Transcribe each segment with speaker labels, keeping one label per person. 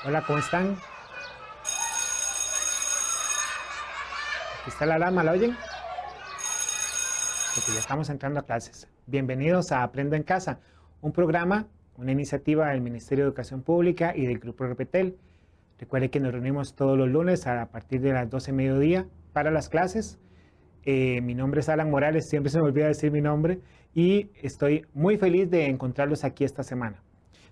Speaker 1: Hola, ¿cómo están? Aquí está la alarma, ¿la oyen? Porque ya estamos entrando a clases. Bienvenidos a Aprendo en Casa, un programa, una iniciativa del Ministerio de Educación Pública y del Grupo Repetel. Recuerde que nos reunimos todos los lunes a partir de las 12 mediodía para las clases. Mi nombre es Alan Morales, siempre se me olvida decir mi nombre, y estoy muy feliz de encontrarlos aquí esta semana.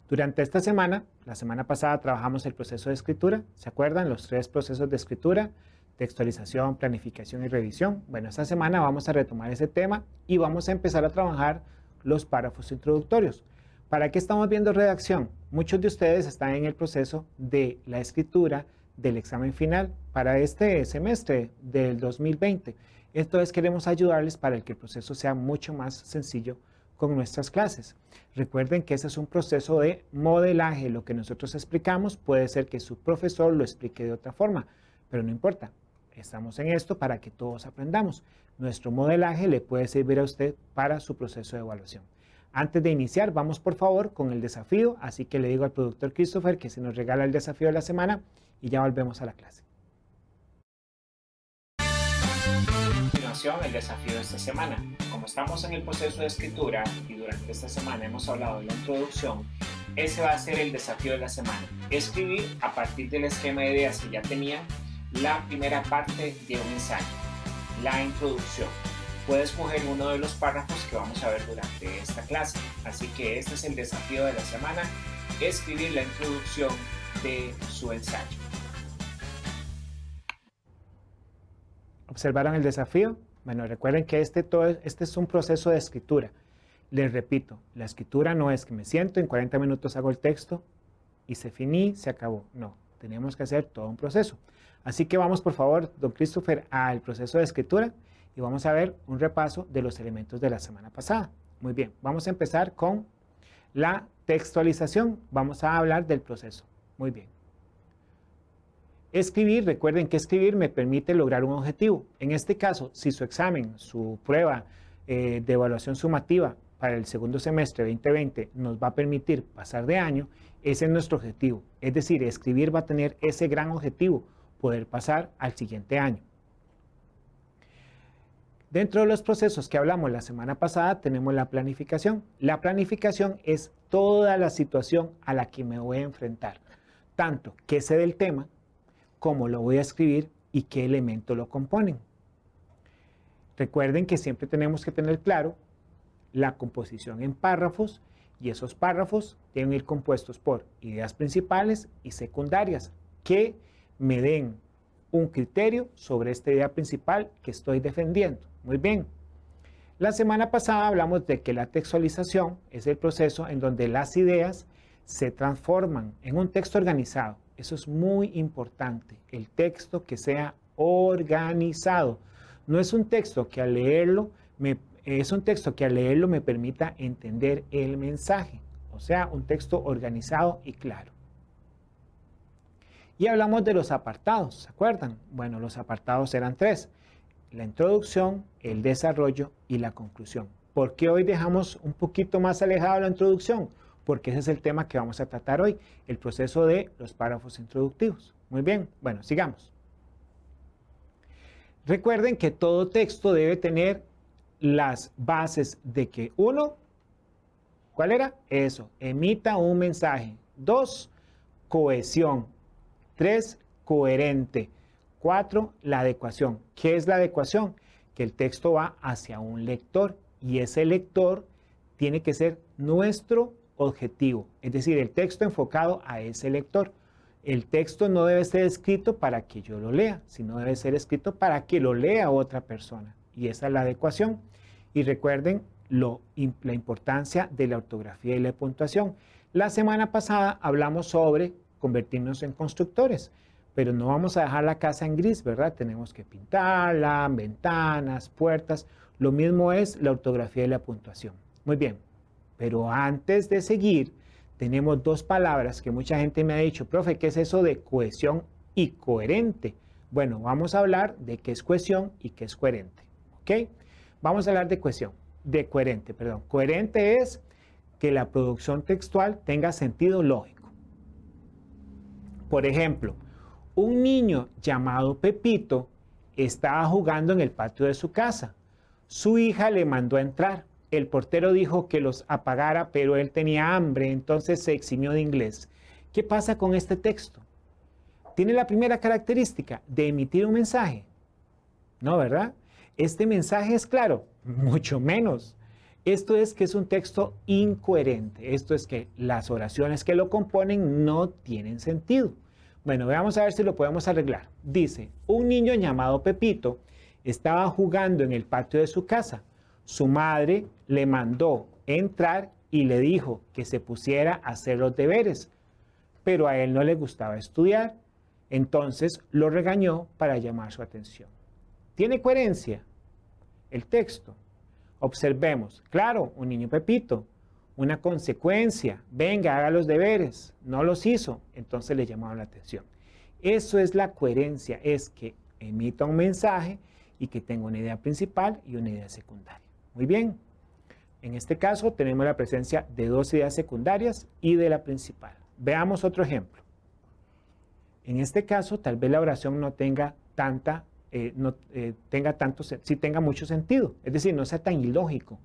Speaker 1: Durante esta semana, la semana pasada trabajamos el proceso de escritura, ¿se acuerdan? Los 3 procesos de escritura: textualización, planificación y revisión. Bueno, esta semana vamos a retomar ese tema y vamos a empezar a trabajar los párrafos introductorios. ¿Para qué estamos viendo redacción? Muchos de ustedes están en el proceso de la escritura del examen final para este semestre del 2020. Entonces queremos ayudarles para que el proceso sea mucho más sencillo con nuestras clases. Recuerden que ese es un proceso de modelaje. Lo que nosotros explicamos puede ser que su profesor lo explique de otra forma, pero no importa. Estamos en esto para que todos aprendamos. Nuestro modelaje le puede servir a usted para su proceso de evaluación. Antes de iniciar, vamos por favor con el desafío, así que le digo al productor Christopher que se nos regala el desafío de la semana y ya volvemos a la clase. El desafío de esta semana. Como estamos en el proceso de escritura y durante esta semana hemos hablado de la introducción, ese va a ser el desafío de la semana. Escribir a partir del esquema de ideas que ya tenían la primera parte de un ensayo, la introducción. Puedes escoger uno de los párrafos que vamos a ver durante esta clase. Así que este es el desafío de la semana: escribir la introducción de su ensayo. ¿Observaron el desafío? Bueno, recuerden que este es un proceso de escritura. Les repito, la escritura no es que me siento, en 40 minutos hago el texto y se finí, se acabó. No, tenemos que hacer todo un proceso. Así que vamos, por favor, don Christopher, al proceso de escritura y vamos a ver un repaso de los elementos de la semana pasada. Muy bien, vamos a empezar con la textualización. Vamos a hablar del proceso. Muy bien. Escribir, recuerden que escribir me permite lograr un objetivo. En este caso, si su examen, su prueba de evaluación sumativa para el segundo semestre 2020 nos va a permitir pasar de año, ese es nuestro objetivo. Es decir, escribir va a tener ese gran objetivo: poder pasar al siguiente año. Dentro de los procesos que hablamos la semana pasada tenemos la planificación. La planificación es toda la situación a la que me voy a enfrentar, tanto qué sé del tema, cómo lo voy a escribir y qué elementos lo componen. Recuerden que siempre tenemos que tener claro la composición en párrafos, y esos párrafos deben ir compuestos por ideas principales y secundarias que me den un criterio sobre esta idea principal que estoy defendiendo. Muy bien. La semana pasada hablamos de que la textualización es el proceso en donde las ideas se transforman en un texto organizado. Eso es muy importante, el texto que sea organizado. No es un texto que al leerlo me permita entender el mensaje. O sea, un texto organizado y claro. Y hablamos de los apartados, ¿se acuerdan? Bueno, los apartados eran 3. La introducción, el desarrollo y la conclusión. ¿Por qué hoy dejamos un poquito más alejado la introducción? Porque ese es el tema que vamos a tratar hoy, el proceso de los párrafos introductivos. Muy bien, bueno, sigamos. Recuerden que todo texto debe tener las bases de que 1, ¿cuál era? Eso, emita un mensaje. 2, cohesión. 3, coherente. 4, la adecuación. ¿Qué es la adecuación? Que el texto va hacia un lector y ese lector tiene que ser nuestro objetivo, es decir, el texto enfocado a ese lector. El texto no debe ser escrito para que yo lo lea, sino debe ser escrito para que lo lea otra persona. Y esa es la adecuación. Y recuerden la importancia de la ortografía y la puntuación. La semana pasada hablamos sobre convertirnos en constructores, pero no vamos a dejar la casa en gris, ¿verdad? Tenemos que pintarla, ventanas, puertas. Lo mismo es la ortografía y la puntuación. Muy bien. Pero antes de seguir, tenemos 2 palabras que mucha gente me ha dicho: profe, ¿qué es eso de cohesión y coherente? Bueno, vamos a hablar de qué es cohesión y qué es coherente. ¿Ok? Vamos a hablar de coherente, perdón. Coherente es que la producción textual tenga sentido lógico. Por ejemplo, un niño llamado Pepito estaba jugando en el patio de su casa. Su hija le mandó a entrar. El portero dijo que los apagara, pero él tenía hambre, entonces se eximió de inglés. ¿Qué pasa con este texto? Tiene la primera característica de emitir un mensaje. No, ¿verdad? Este mensaje es claro, mucho menos. Esto es que es un texto incoherente. Esto es que las oraciones que lo componen no tienen sentido. Bueno, veamos a ver si lo podemos arreglar. Dice, un niño llamado Pepito estaba jugando en el patio de su casa. Su madre le mandó entrar y le dijo que se pusiera a hacer los deberes, pero a él no le gustaba estudiar. Entonces lo regañó para llamar su atención. ¿Tiene coherencia el texto? Observemos. Claro, un niño Pepito. Una consecuencia. Venga, haga los deberes. No los hizo. Entonces le llamaron la atención. Eso es la coherencia. Es que emita un mensaje y que tenga una idea principal y una idea secundaria. Muy bien. En este caso tenemos la presencia de dos ideas secundarias y de la principal. Veamos otro ejemplo. En este caso, tal vez la oración no tenga tenga mucho sentido. Es decir, no sea tan ilógico.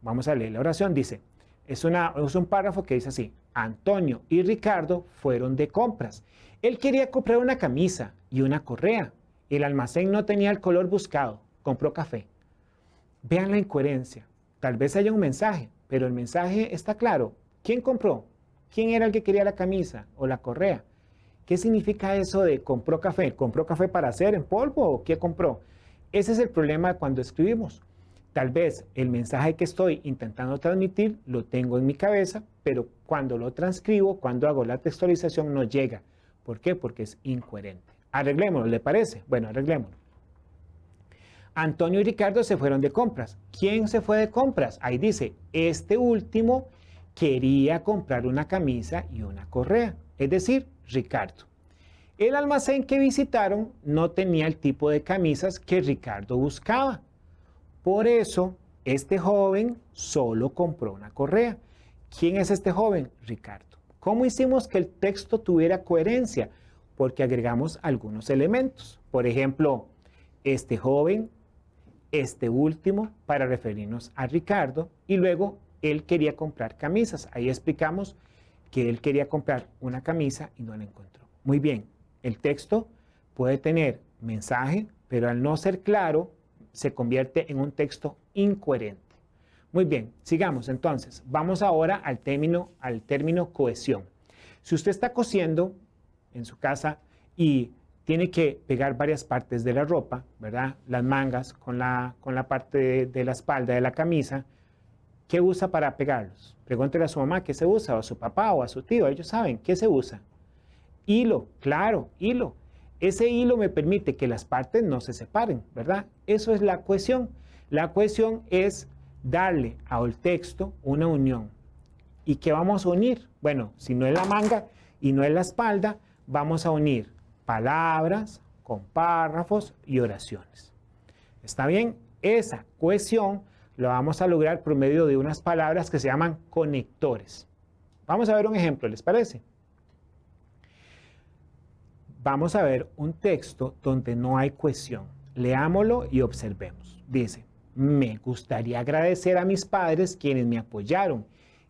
Speaker 1: Vamos a leer la oración. Dice, es un párrafo que dice así. Antonio y Ricardo fueron de compras. Él quería comprar una camisa y una correa. El almacén no tenía el color buscado. Compró café. Vean la incoherencia. Tal vez haya un mensaje, pero el mensaje está claro. ¿Quién compró? ¿Quién era el que quería la camisa o la correa? ¿Qué significa eso de compró café? ¿Compró café para hacer en polvo o qué compró? Ese es el problema cuando escribimos. Tal vez el mensaje que estoy intentando transmitir lo tengo en mi cabeza, pero cuando lo transcribo, cuando hago la textualización, no llega. ¿Por qué? Porque es incoherente. Arreglémoslo, ¿le parece? Bueno, arreglémoslo. Antonio y Ricardo se fueron de compras. ¿Quién se fue de compras? Ahí dice, este último quería comprar una camisa y una correa, es decir, Ricardo. El almacén que visitaron no tenía el tipo de camisas que Ricardo buscaba. Por eso, este joven solo compró una correa. ¿Quién es este joven? Ricardo. ¿Cómo hicimos que el texto tuviera coherencia? Porque agregamos algunos elementos. Por ejemplo, este joven, este último, para referirnos a Ricardo, y luego él quería comprar camisas. Ahí explicamos que él quería comprar una camisa y no la encontró. Muy bien, el texto puede tener mensaje, pero al no ser claro, se convierte en un texto incoherente. Muy bien, sigamos entonces. Vamos ahora al término cohesión. Si usted está cosiendo en su casa y tiene que pegar varias partes de la ropa, ¿verdad? Las mangas con la parte de la espalda de la camisa, ¿qué usa para pegarlos? Pregúntele a su mamá qué se usa, o a su papá, o a su tío, ellos saben qué se usa. Hilo, claro, hilo. Ese hilo me permite que las partes no se separen, ¿verdad? Eso es la cohesión. La cohesión es darle al texto una unión. ¿Y qué vamos a unir? Bueno, si no es la manga y no es la espalda, vamos a unir palabras con párrafos y oraciones. ¿Está bien? Esa cohesión lo vamos a lograr por medio de unas palabras que se llaman conectores. Vamos a ver un ejemplo, ¿les parece? Vamos a ver un texto donde no hay cohesión. Leámoslo y observemos. Dice, me gustaría agradecer a mis padres quienes me apoyaron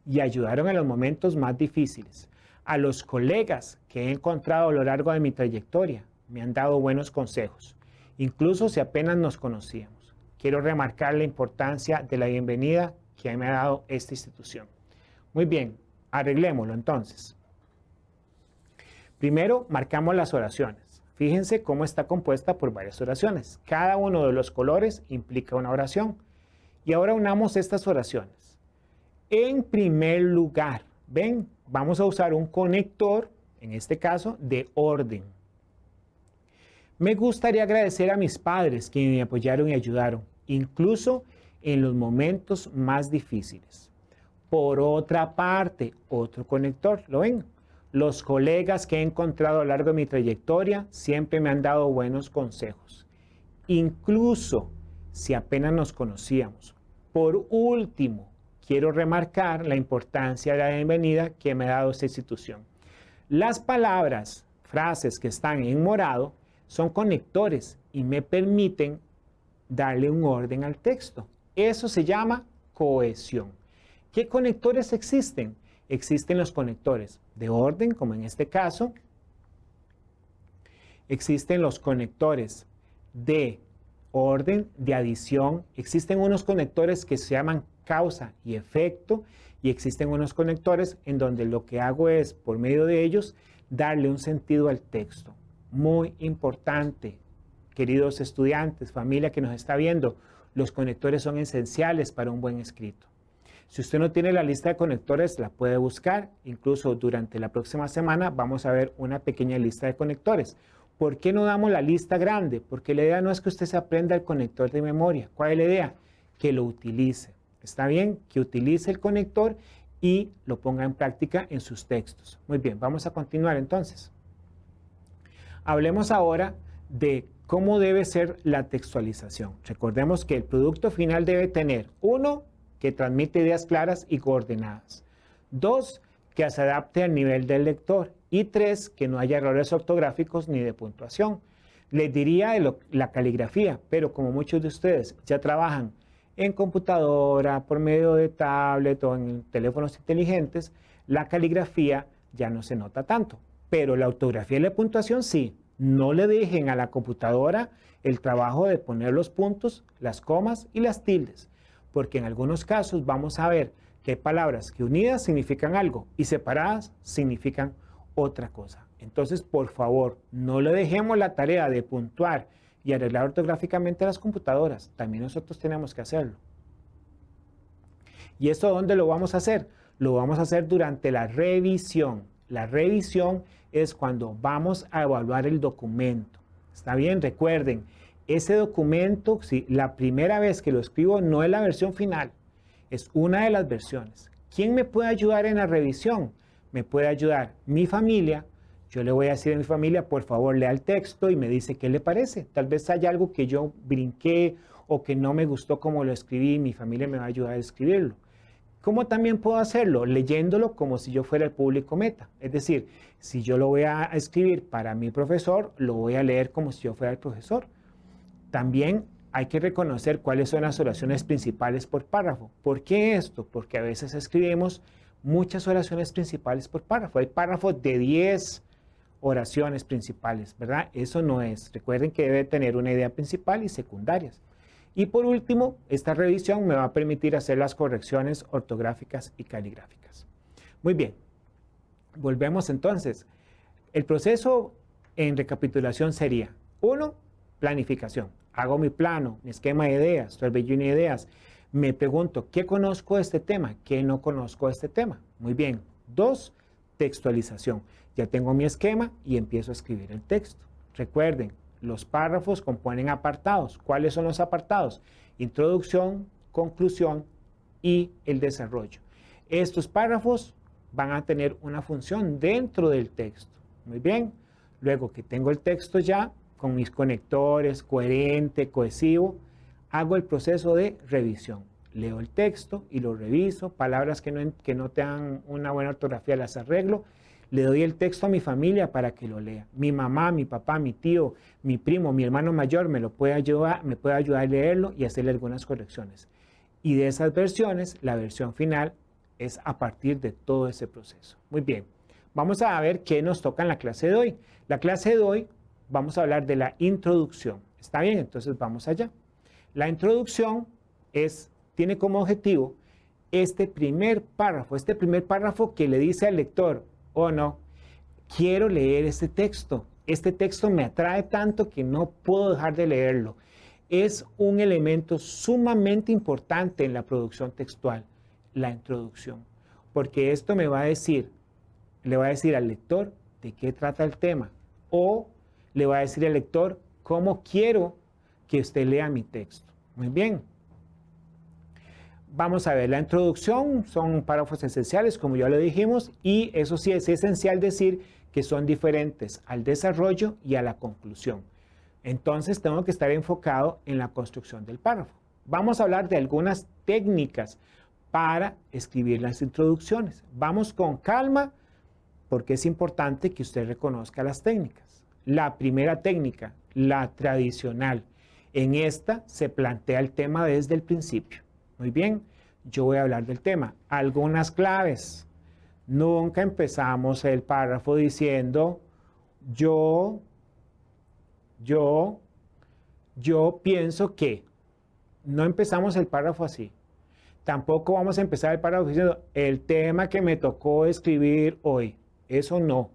Speaker 1: y ayudaron en los momentos más difíciles. A los colegas que he encontrado a lo largo de mi trayectoria me han dado buenos consejos, incluso si apenas nos conocíamos. Quiero remarcar la importancia de la bienvenida que me ha dado esta institución. Muy bien, arreglémoslo entonces. Primero, marcamos las oraciones. Fíjense cómo está compuesta por varias oraciones. Cada uno de los colores implica una oración. Y ahora unamos estas oraciones. En primer lugar, ven, vamos a usar un conector, en este caso, de orden. Me gustaría agradecer a mis padres que me apoyaron y ayudaron, incluso en los momentos más difíciles. Por otra parte, otro conector, ¿lo ven? Los colegas que he encontrado a lo largo de mi trayectoria siempre me han dado buenos consejos, incluso si apenas nos conocíamos. Por último, quiero remarcar la importancia de la bienvenida que me ha dado esta institución. Las palabras frases que están en morado son conectores y me permiten darle un orden al texto. Eso se llama cohesión. ¿Qué conectores existen? Existen los conectores de orden, como en este caso. Existen los conectores de orden, de adición. Existen unos conectores que se llaman causa y efecto. Y existen unos conectores en donde lo que hago es, por medio de ellos, darle un sentido al texto. Muy importante, queridos estudiantes, familia que nos está viendo, los conectores son esenciales para un buen escrito. Si usted no tiene la lista de conectores, la puede buscar. Incluso durante la próxima semana vamos a ver una pequeña lista de conectores. ¿Por qué no damos la lista grande? Porque la idea no es que usted se aprenda el conector de memoria. ¿Cuál es la idea? Que lo utilice. ¿Está bien? Que utilice el conector y lo ponga en práctica en sus textos. Muy bien, vamos a continuar entonces. Hablemos ahora de cómo debe ser la textualización. Recordemos que el producto final debe tener, 1, que transmite ideas claras y coordenadas. 2, que se adapte al nivel del lector. Y 3, que no haya errores ortográficos ni de puntuación. Les diría la caligrafía, pero como muchos de ustedes ya trabajan en computadora, por medio de tablet o en teléfonos inteligentes, la caligrafía ya no se nota tanto. Pero la ortografía y la puntuación sí. No le dejen a la computadora el trabajo de poner los puntos, las comas y las tildes, porque en algunos casos vamos a ver que hay palabras que unidas significan algo y separadas significan otra cosa. Entonces, por favor, no le dejemos la tarea de puntuar y arreglar ortográficamente las computadoras. También nosotros tenemos que hacerlo. ¿Y esto dónde lo vamos a hacer? Lo vamos a hacer durante la revisión. La revisión es cuando vamos a evaluar el documento. ¿Está bien? Recuerden, ese documento, si la primera vez que lo escribo no es la versión final, es una de las versiones. ¿Quién me puede ayudar en la revisión? Me puede ayudar mi familia. Yo le voy a decir a mi familia, por favor, lea el texto y me dice qué le parece. Tal vez haya algo que yo brinqué o que no me gustó como lo escribí, mi familia me va a ayudar a escribirlo. ¿Cómo también puedo hacerlo? Leyéndolo como si yo fuera el público meta. Es decir, si yo lo voy a escribir para mi profesor, lo voy a leer como si yo fuera el profesor. También hay que reconocer cuáles son las oraciones principales por párrafo. ¿Por qué esto? Porque a veces escribimos muchas oraciones principales por párrafo. Hay párrafos de 10 oraciones principales, ¿verdad? Eso no es. Recuerden que debe tener una idea principal y secundarias. Y por último, esta revisión me va a permitir hacer las correcciones ortográficas y caligráficas. Muy bien, volvemos entonces. El proceso en recapitulación sería, 1, planificación. Hago mi plano, mi esquema de ideas, torbellino de ideas. Me pregunto, ¿qué conozco de este tema? ¿Qué no conozco de este tema? Muy bien. 2, textualización. Ya tengo mi esquema y empiezo a escribir el texto. Recuerden, los párrafos componen apartados. ¿Cuáles son los apartados? Introducción, conclusión y el desarrollo. Estos párrafos van a tener una función dentro del texto. Muy bien. Luego que tengo el texto ya, con mis conectores, coherente, cohesivo, hago el proceso de revisión. Leo el texto y lo reviso. Palabras que no tengan una buena ortografía las arreglo. Le doy el texto a mi familia para que lo lea. Mi mamá, mi papá, mi tío, mi primo, mi hermano mayor me puede ayudar a leerlo y hacerle algunas correcciones. Y de esas versiones, la versión final es a partir de todo ese proceso. Muy bien, vamos a ver qué nos toca en la clase de hoy. La clase de hoy vamos a hablar de la introducción. ¿Está bien? Entonces vamos allá. La introducción tiene como objetivo este primer párrafo que le dice al lector, oh no, quiero leer este texto me atrae tanto que no puedo dejar de leerlo. Es un elemento sumamente importante en la producción textual, la introducción, porque esto le va a decir al lector de qué trata el tema, o le va a decir al lector cómo quiero que usted lea mi texto. Muy bien. Vamos a ver, la introducción son párrafos esenciales, como ya lo dijimos, y eso sí es esencial decir que son diferentes al desarrollo y a la conclusión. Entonces tengo que estar enfocado en la construcción del párrafo. Vamos a hablar de algunas técnicas para escribir las introducciones. Vamos con calma, porque es importante que usted reconozca las técnicas. La primera técnica, la tradicional. En esta se plantea el tema desde el principio. Muy bien, yo voy a hablar del tema. Algunas claves. Nunca empezamos el párrafo diciendo yo pienso que. No empezamos el párrafo así. Tampoco vamos a empezar el párrafo diciendo el tema que me tocó escribir hoy. Eso no.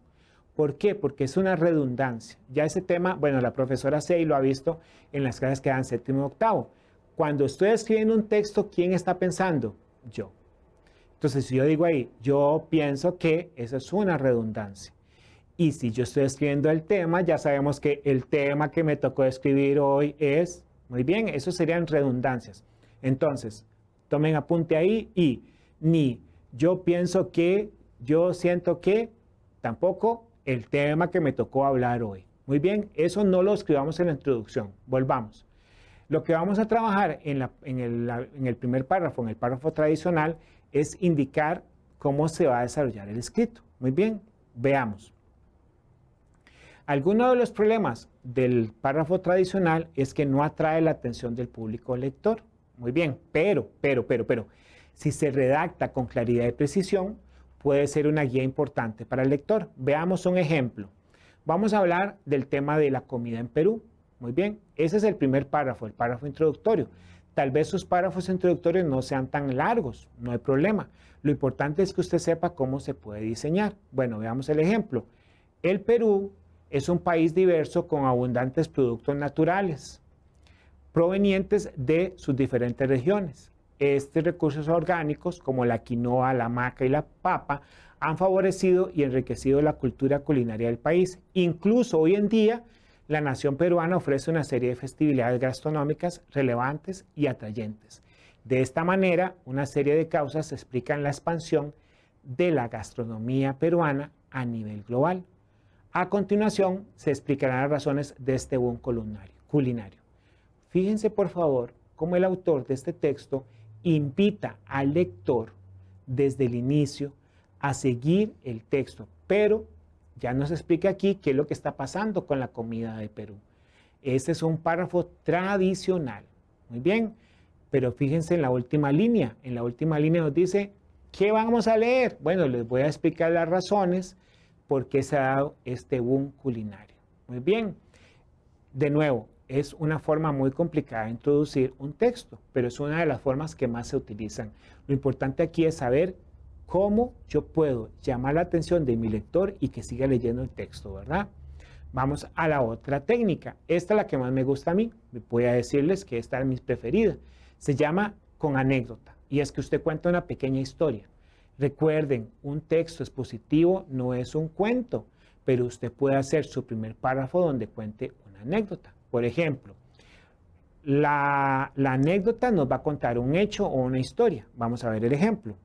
Speaker 1: ¿Por qué? Porque es una redundancia. Ya ese tema, bueno, la profesora Sei lo ha visto en las clases que dan séptimo y octavo. Cuando estoy escribiendo un texto, ¿quién está pensando? Yo. Entonces, si yo digo ahí, yo pienso que, eso es una redundancia. Y si yo estoy escribiendo el tema, ya sabemos que el tema que me tocó escribir hoy es, muy bien, eso serían redundancias. Entonces, tomen apunte ahí y ni yo pienso que, yo siento que, tampoco el tema que me tocó hablar hoy. Muy bien, eso no lo escribamos en la introducción. Volvamos. Lo que vamos a trabajar en el primer párrafo, en el párrafo tradicional, es indicar cómo se va a desarrollar el escrito. Muy bien, veamos. Alguno de los problemas del párrafo tradicional es que no atrae la atención del público lector. Muy bien, pero, si se redacta con claridad y precisión, puede ser una guía importante para el lector. Veamos un ejemplo. Vamos a hablar del tema de la comida en Perú. Muy bien, ese es el primer párrafo, el párrafo introductorio. Tal vez sus párrafos introductorios no sean tan largos, no hay problema. Lo importante es que usted sepa cómo se puede diseñar. Bueno, veamos el ejemplo. El Perú es un país diverso con abundantes productos naturales provenientes de sus diferentes regiones. Estos recursos orgánicos, como la quinoa, la maca y la papa, han favorecido y enriquecido la cultura culinaria del país. Incluso hoy en día, la nación peruana ofrece una serie de festividades gastronómicas relevantes y atrayentes. De esta manera, una serie de causas explican la expansión de la gastronomía peruana a nivel global. A continuación, se explicarán las razones de este boom culinario. Fíjense, por favor, cómo el autor de este texto invita al lector desde el inicio a seguir el texto, pero ya nos explica aquí qué es lo que está pasando con la comida de Perú. Este es un párrafo tradicional. Muy bien, pero fíjense en la última línea. En la última línea nos dice, ¿qué vamos a leer? Bueno, les voy a explicar las razones por qué se ha dado este boom culinario. Muy bien, de nuevo, es una forma muy complicada de introducir un texto, pero es una de las formas que más se utilizan. Lo importante aquí es saber cómo yo puedo llamar la atención de mi lector y que siga leyendo el texto, ¿verdad? Vamos a la otra técnica. Esta es la que más me gusta a mí. Voy a decirles que esta es mi preferida. Se llama con anécdota y es que usted cuenta una pequeña historia. Recuerden, un texto expositivo no es un cuento, pero usted puede hacer su primer párrafo donde cuente una anécdota. Por ejemplo, la anécdota nos va a contar un hecho o una historia. Vamos a ver el ejemplo.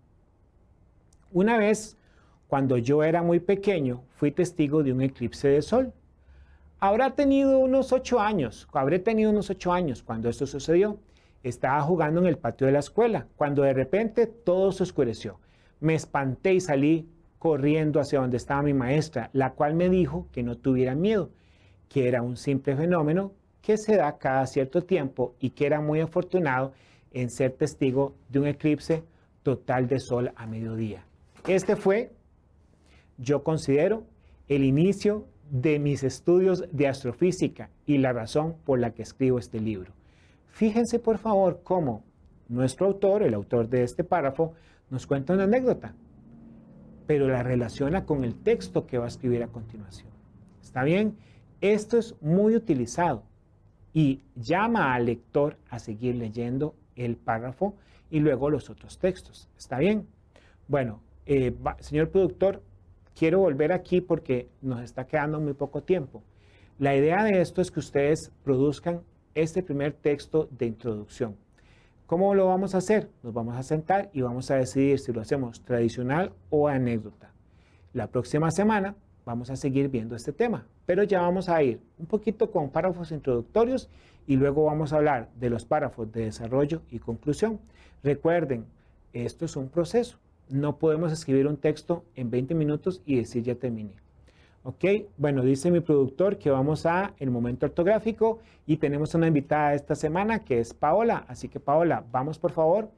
Speaker 1: Una vez, cuando yo era muy pequeño, fui testigo de un eclipse de sol. Habré tenido unos 8 años cuando esto sucedió. Estaba jugando en el patio de la escuela, cuando de repente todo se oscureció. Me espanté y salí corriendo hacia donde estaba mi maestra, la cual me dijo que no tuviera miedo, que era un simple fenómeno que se da cada cierto tiempo y que era muy afortunado en ser testigo de un eclipse total de sol a mediodía. Este fue, yo considero, el inicio de mis estudios de astrofísica y la razón por la que escribo este libro. Fíjense por favor cómo nuestro autor, el autor de este párrafo, nos cuenta una anécdota, pero la relaciona con el texto que va a escribir a continuación. ¿Está bien? Esto es muy utilizado y llama al lector a seguir leyendo el párrafo y luego los otros textos. ¿Está bien? Bueno, señor productor, quiero volver aquí porque nos está quedando muy poco tiempo. La idea de esto es que ustedes produzcan este primer texto de introducción. ¿Cómo lo vamos a hacer? Nos vamos a sentar y vamos a decidir si lo hacemos tradicional o anécdota. La próxima semana vamos a seguir viendo este tema, pero ya vamos a ir un poquito con párrafos introductorios y luego vamos a hablar de los párrafos de desarrollo y conclusión. Recuerden, esto es un proceso. No podemos escribir un texto en 20 minutos y decir ya terminé. Ok, bueno, dice mi productor que vamos a el momento ortográfico y tenemos una invitada esta semana que es Paola. Así que Paola, vamos por favor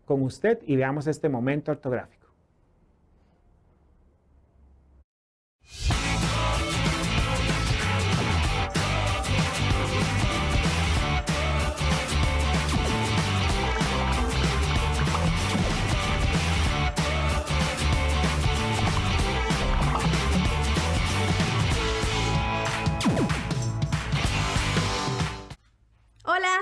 Speaker 1: con usted y veamos este momento ortográfico.
Speaker 2: Hola,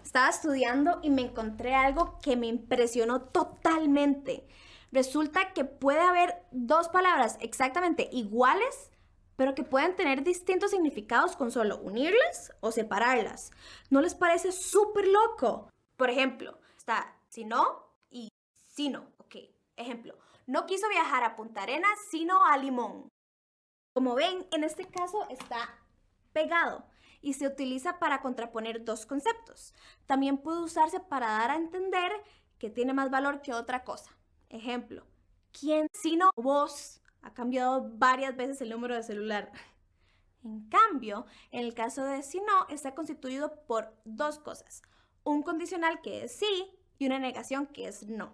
Speaker 2: estaba estudiando y me encontré algo que me impresionó totalmente. Resulta que puede haber dos palabras exactamente iguales, pero que pueden tener distintos significados con solo unirlas o separarlas. ¿No les parece súper loco? Por ejemplo, está sino y sino. Ok, ejemplo, no quiso viajar a Punta Arenas, sino a Limón. Como ven, en este caso está pegado y se utiliza para contraponer dos conceptos. También puede usarse para dar a entender que tiene más valor que otra cosa. Ejemplo, ¿quién sino vos ha cambiado varias veces el número de celular? En cambio, en el caso de si no, está constituido por dos cosas. Un condicional que es sí y una negación que es no.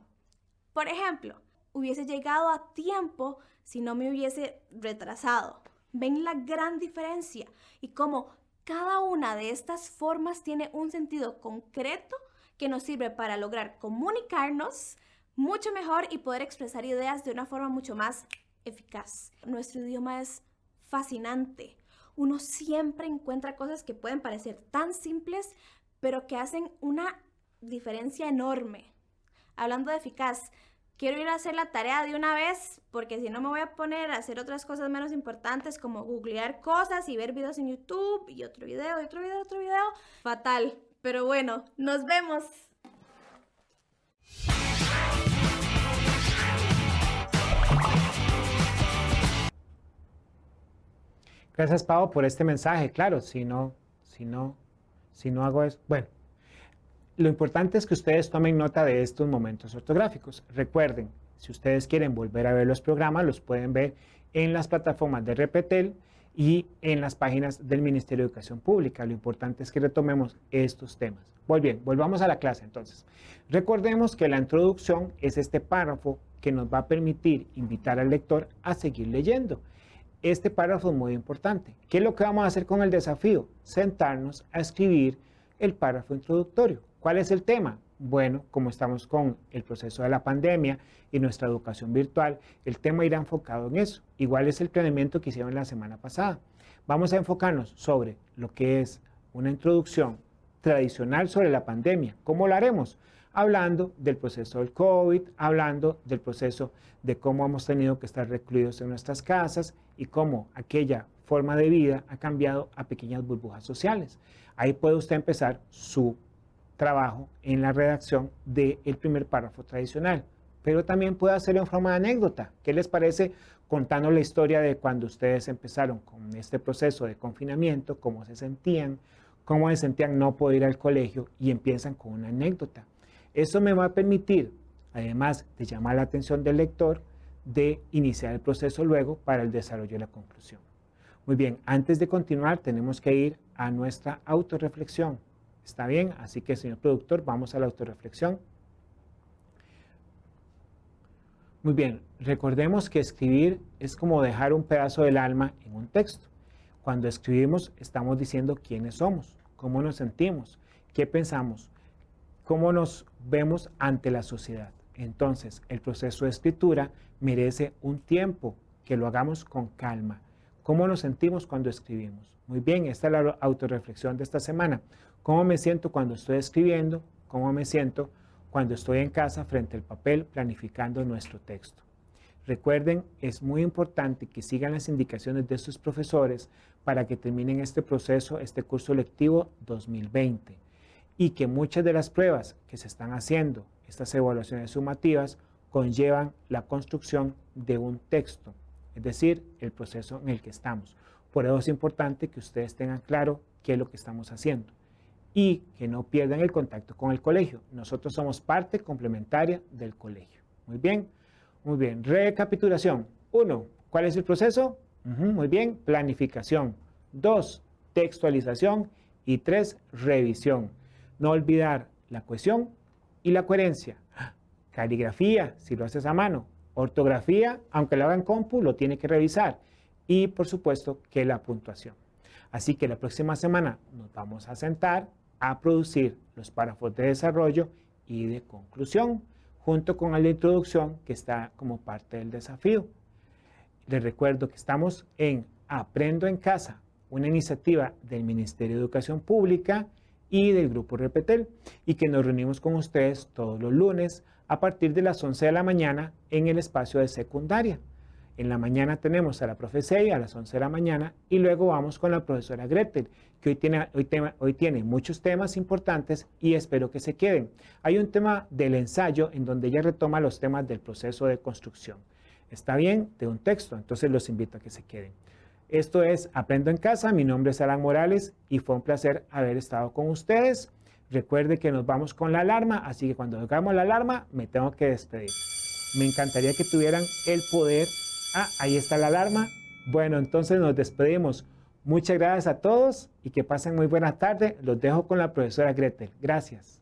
Speaker 2: Por ejemplo, hubiese llegado a tiempo si no me hubiese retrasado. ¿Ven la gran diferencia? Y cómo cada una de estas formas tiene un sentido concreto que nos sirve para lograr comunicarnos mucho mejor y poder expresar ideas de una forma mucho más eficaz. Nuestro idioma es fascinante. Uno siempre encuentra cosas que pueden parecer tan simples, pero que hacen una diferencia enorme. Hablando de eficaz, quiero ir a hacer la tarea de una vez, porque si no me voy a poner a hacer otras cosas menos importantes como googlear cosas y ver videos en YouTube y otro video y otro video, otro video. Fatal. Pero bueno, nos vemos.
Speaker 1: Gracias, Pau, por este mensaje. Claro, si no hago eso. Bueno, lo importante es que ustedes tomen nota de estos momentos ortográficos. Recuerden, si ustedes quieren volver a ver los programas, los pueden ver en las plataformas de Repetel y en las páginas del Ministerio de Educación Pública. Lo importante es que retomemos estos temas. Muy bien, volvamos a la clase entonces. Recordemos que la introducción es este párrafo que nos va a permitir invitar al lector a seguir leyendo. Este párrafo es muy importante. ¿Qué es lo que vamos a hacer con el desafío? Sentarnos a escribir el párrafo introductorio. ¿Cuál es el tema? Bueno, como estamos con el proceso de la pandemia y nuestra educación virtual, el tema irá enfocado en eso. Igual es el planeamiento que hicieron la semana pasada. Vamos a enfocarnos sobre lo que es una introducción tradicional sobre la pandemia. ¿Cómo lo haremos? Hablando del proceso del COVID, hablando del proceso de cómo hemos tenido que estar recluidos en nuestras casas y cómo aquella forma de vida ha cambiado a pequeñas burbujas sociales. Ahí puede usted empezar su trabajo en la redacción del primer párrafo tradicional, pero también puede hacerlo en forma de anécdota. ¿Qué les parece contando la historia de cuando ustedes empezaron con este proceso de confinamiento, cómo se sentían no poder ir al colegio y empiezan con una anécdota? Eso me va a permitir, además de llamar la atención del lector, de iniciar el proceso luego para el desarrollo de la conclusión. Muy bien, antes de continuar tenemos que ir a nuestra autorreflexión. ¿Está bien? Así que, señor productor, vamos a la autorreflexión. Muy bien, recordemos que escribir es como dejar un pedazo del alma en un texto. Cuando escribimos estamos diciendo quiénes somos, cómo nos sentimos, qué pensamos, cómo nos vemos ante la sociedad. Entonces, el proceso de escritura merece un tiempo, que lo hagamos con calma. ¿Cómo nos sentimos cuando escribimos? Muy bien, esta es la autorreflexión de esta semana. ¿Cómo me siento cuando estoy escribiendo? ¿Cómo me siento cuando estoy en casa frente al papel planificando nuestro texto? Recuerden, es muy importante que sigan las indicaciones de sus profesores para que terminen este proceso, este curso lectivo 2020. Y que muchas de las pruebas que se están haciendo, estas evaluaciones sumativas, conllevan la construcción de un texto, es decir, el proceso en el que estamos. Por eso es importante que ustedes tengan claro qué es lo que estamos haciendo y que no pierdan el contacto con el colegio. Nosotros somos parte complementaria del colegio. Muy bien. Muy bien. Recapitulación. 1. ¿Cuál es el proceso? Muy bien. Planificación. 2. Textualización. Y 3. Revisión. No olvidar la cohesión y la coherencia. Caligrafía, si lo haces a mano. Ortografía, aunque lo haga en compu, lo tiene que revisar. Y, por supuesto, que la puntuación. Así que la próxima semana nos vamos a sentar a producir los párrafos de desarrollo y de conclusión, junto con la introducción que está como parte del desafío. Les recuerdo que estamos en Aprendo en Casa, una iniciativa del Ministerio de Educación Pública y del Grupo Repetel, y que nos reunimos con ustedes todos los lunes a partir de las 11 de la mañana en el espacio de secundaria. En la mañana tenemos a la profe Seya a las 11 de la mañana y luego vamos con la profesora Gretel, que hoy tiene muchos temas importantes y espero que se queden. Hay un tema del ensayo en donde ella retoma los temas del proceso de construcción. ¿Está bien? De un texto, entonces los invito a que se queden. Esto es Aprendo en Casa, mi nombre es Alan Morales y fue un placer haber estado con ustedes. Recuerde que nos vamos con la alarma, así que cuando hagamos la alarma me tengo que despedir. Me encantaría que tuvieran el poder. Ahí está la alarma. Bueno, entonces nos despedimos. Muchas gracias a todos y que pasen muy buena tarde. Los dejo con la profesora Gretel. Gracias.